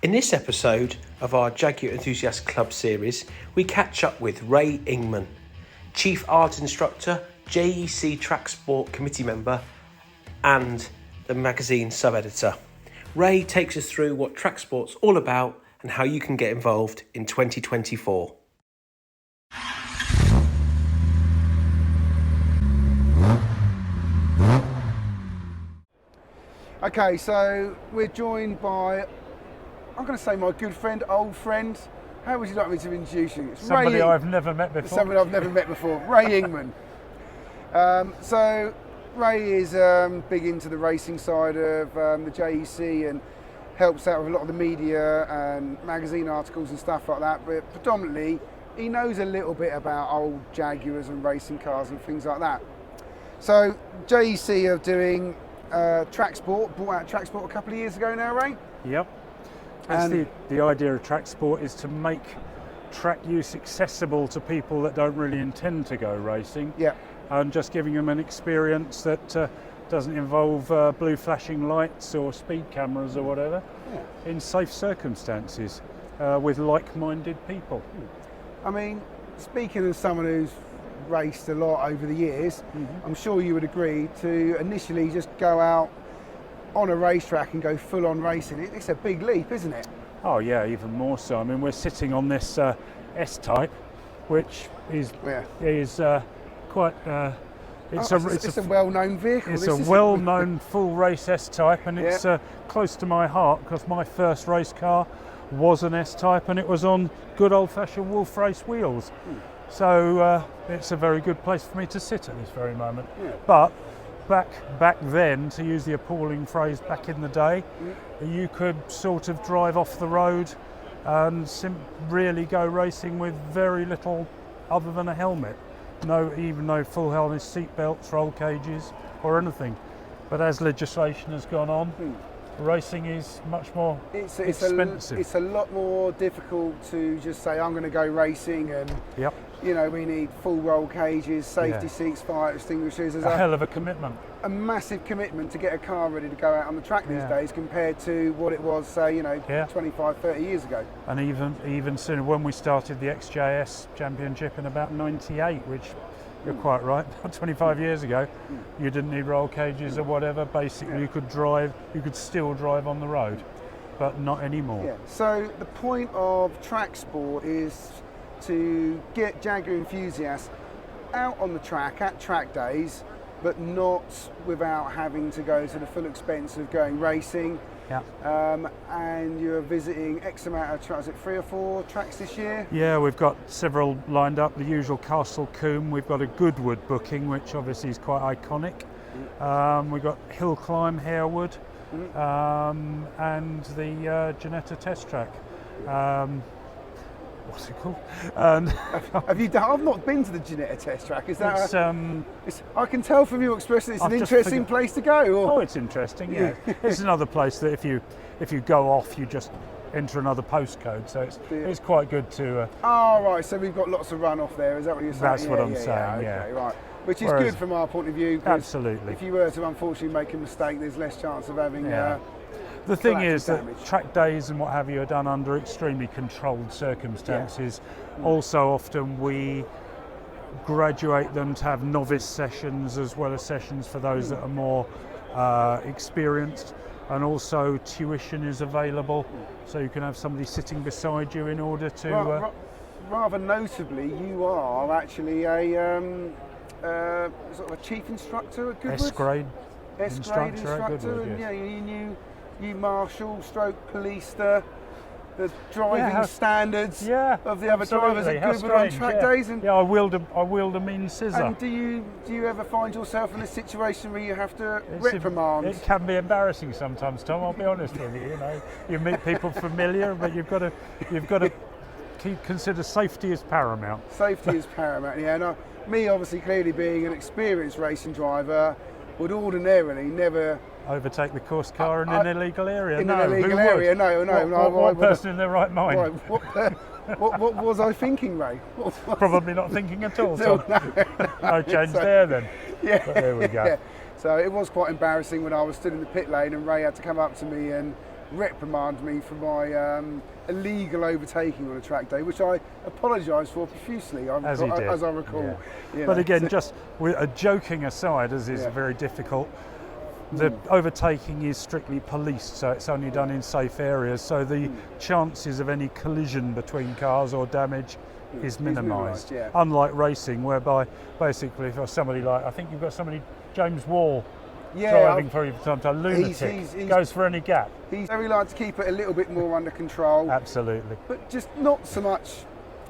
In this episode of our Jaguar Enthusiasts Club series, we catch up with Ray Ingman, Chief ARDS Instructor, JEC Tracksport Committee Member and the magazine sub-editor. Ray takes us through what Tracksport's all about and how you can get involved in 2024. Okay, so we're joined by, I'm going to say my good friend, old friend. How would you like me to introduce you? It's somebody I've never met before. Somebody I've never met before, Ray Ingman. So Ray is big into the racing side of the JEC and helps out with a lot of the media and magazine articles and stuff like that, but predominantly he knows a little bit about old Jaguars and racing cars and things like that. So JEC are doing Tracksport, brought out Tracksport a couple of years ago now, Ray? Yep. And the idea of Tracksport is to make track use accessible to people that don't really intend to go racing. Yeah. And just giving them an experience that doesn't involve blue flashing lights or speed cameras or whatever, in safe circumstances with like-minded people. I mean, speaking as someone who's raced a lot over the years, I'm sure you would agree to initially just go out on a racetrack and go full-on racing. It's a big leap, isn't it? Oh yeah, even more so. I mean, we're sitting on this S-Type, which is quite. It's a well-known vehicle. It's a well-known full race S-Type, and it's close to my heart because my first race car was an S-Type, and it was on good old-fashioned Wolf Race wheels. So it's a very good place for me to sit at this very moment. But back then, to use the appalling phrase back in the day, you could sort of drive off the road and really go racing with very little other than a helmet. Even no full helmet, seat belts, roll cages or anything. But as legislation has gone on, racing is much more expensive. It's a lot more difficult to just say, I'm going to go racing and you know, we need full roll cages, safety seats, fire extinguishers. There's a hell of a commitment. A massive commitment to get a car ready to go out on the track these days compared to what it was, say, 25, 30 years ago. And even sooner, when we started the XJS Championship in about 98, which you're quite right, 25 years ago, you didn't need roll cages or whatever. Basically, you could still drive on the road, but not anymore. Yeah. So the point of Tracksport is to get Jaguar enthusiasts out on the track at track days, but not without having to go to the full expense of going racing. And you're visiting X amount of tracks, is it 3 or 4 tracks this year? Yeah, we've got several lined up. The usual Castle Combe, we've got a Goodwood booking, which obviously is quite iconic. We've got Hillclimb, Harewood, and the Ginetta Test Track. What's it called? Have you done? I've not been to the Ginetta Test Track. Is that? I can tell from your expression it's an interesting place to go. Oh, it's interesting. Yeah, it's another place that if you go off, you just enter another postcode. So it's quite good to. Oh right, so we've got lots of runoff there. Is that what you're saying? That's what I'm saying. Okay, right. Which is good from our point of view. Absolutely. If you were to unfortunately make a mistake, there's less chance of having. The thing is that track days and what have you are done under extremely controlled circumstances. Also, often we graduate them to have novice sessions as well as sessions for those that are more experienced. And also tuition is available, so you can have somebody sitting beside you in order to... Rather notably, you are actually a sort of a chief instructor at Goodwood? S-grade instructor at Goodwood, and you marshal, police the driving standards of the other drivers at Goodwood on track days. And I wield a mean scissor. And do you ever find yourself in a situation where you have to reprimand? It can be embarrassing sometimes, Tom. I'll be honest with you. You meet people familiar, but you've got to consider safety as paramount. Safety is paramount. Yeah. And me, obviously, clearly being an experienced racing driver, would ordinarily never overtake the course car in an illegal area. In an illegal area, no. What person in their right mind? What was I thinking, Ray? Probably not thinking at all. No change there then. Yeah. But there we go. Yeah. So it was quite embarrassing when I was stood in the pit lane and Ray had to come up to me and reprimand me for my illegal overtaking on a track day, which I apologise for profusely, as I recall. Yeah. You But know, again, so- just with a joking aside, as is Yeah. very difficult, the overtaking is strictly policed, so it's only done in safe areas, so the chances of any collision between cars or damage is minimised. yeah. Unlike racing, whereby basically if you're somebody like, I think you've got somebody, James Wall, driving for you from time to time, lunatic, he's- goes for any gap. He's very like to keep it a little bit more under control, Absolutely. but just not so much.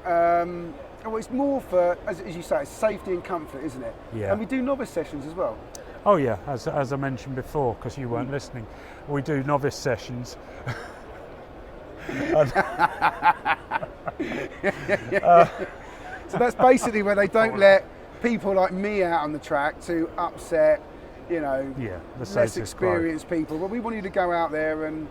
Well, it's more for, as you say, it's safety and comfort, isn't it? Yeah. And we do novice sessions as well. Oh yeah, as I mentioned before, because you weren't listening, we do novice sessions. So that's basically where they don't let people like me out on the track to upset, you know, Yeah, the less status quo. experienced people. But we want you to go out there and,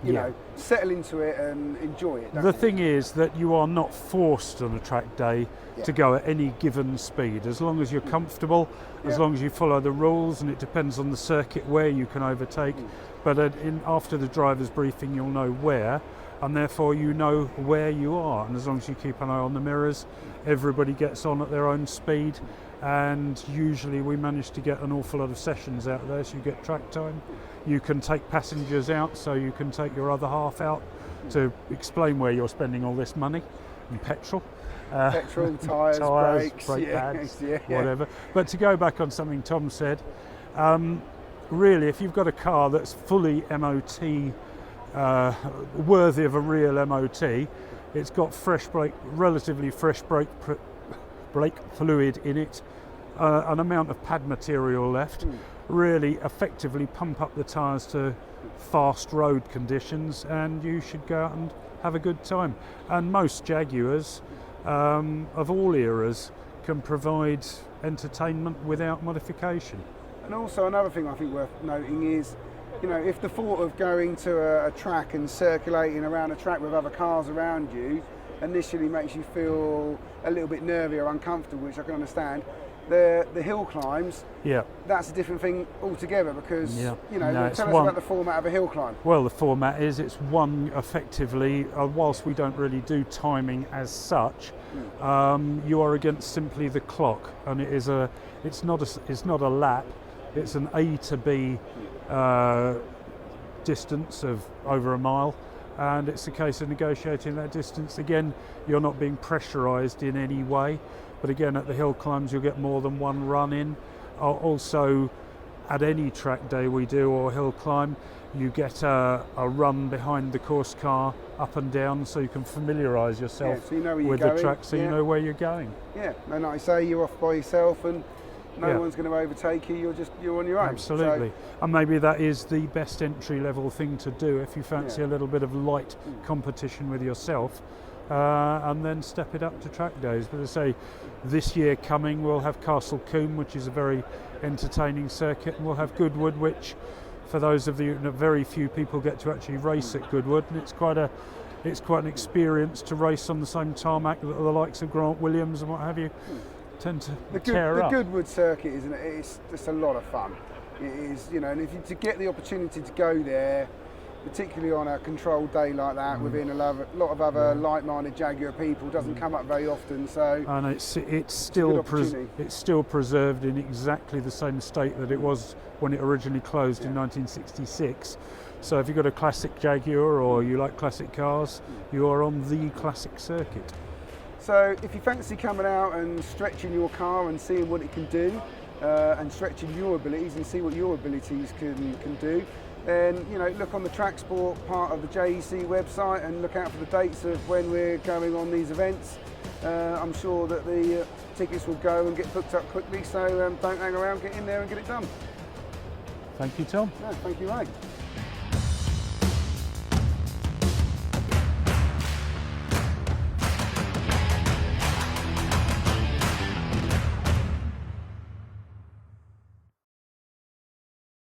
you Yeah. know, settle into it and enjoy it. don't The we? thing is that you are not forced on a track day to go at any given speed. As long as you're comfortable, as long as you follow the rules, and it depends on the circuit where you can overtake. But after the driver's briefing, you'll know where, and therefore you know where you are. And as long as you keep an eye on the mirrors, everybody gets on at their own speed. And usually we manage to get an awful lot of sessions out there, so you get track time. You can take passengers out, so you can take your other half out to explain where you're spending all this money and petrol. Petrol, tyres, brakes, brake pads, yeah. whatever. But to go back on something Tom said, really, if you've got a car that's fully MOT, worthy of a real MOT, it's got relatively fresh brake fluid in it, an amount of pad material left, really effectively pump up the tyres to fast road conditions, and you should go out and have a good time. And most Jaguars of all eras can provide entertainment without modification. And also another thing I think worth noting is, you know, if the thought of going to a track and circulating around a track with other cars around you initially makes you feel a little bit nervy or uncomfortable, which I can understand, the hill climbs, that's a different thing altogether, because you know, tell us about the format of a hill climb. Well, the format is it's one effectively, whilst we don't really do timing as such, you are against simply the clock, and it's not a lap, it's an A to B distance of over a mile, and it's a case of negotiating that distance. Again, you're not being pressurised in any way, but again, at the hill climbs you'll get more than one run in. Also, at any track day we do or hill climb, you get a run behind the course car up and down, so you can familiarise yourself so you know where you're with going, the track, so you know where you're going. Yeah, and like I say, you're off by yourself and no one's going to overtake you, you're on your own. Absolutely. And maybe that is the best entry level thing to do if you fancy a little bit of light competition with yourself, and then step it up to track days. But as I say, this year coming we'll have Castle Combe, which is a very entertaining circuit, and we'll have Goodwood, which for those of you, very few people get to actually race at Goodwood, and it's quite an experience to race on the same tarmac that the likes of Grant Williams and what have you tend to tear up. The Goodwood circuit, isn't it? It's just a lot of fun. It is, you know, and if you to get the opportunity to go there, particularly on a controlled day like that, within a lot of other like-minded Jaguar people, doesn't come up very often. So, and it's still preserved in exactly the same state that it was when it originally closed in 1966. So if you've got a classic Jaguar or you like classic cars, you are on the classic circuit. So if you fancy coming out and stretching your car and seeing what it can do, and stretching your abilities and see what your abilities can do, then you know, look on the Tracksport part of the JEC website and look out for the dates of when we're going on these events. I'm sure that the tickets will go and get booked up quickly, so don't hang around, get in there and get it done. Thank you, Tom. No, thank you, Ray.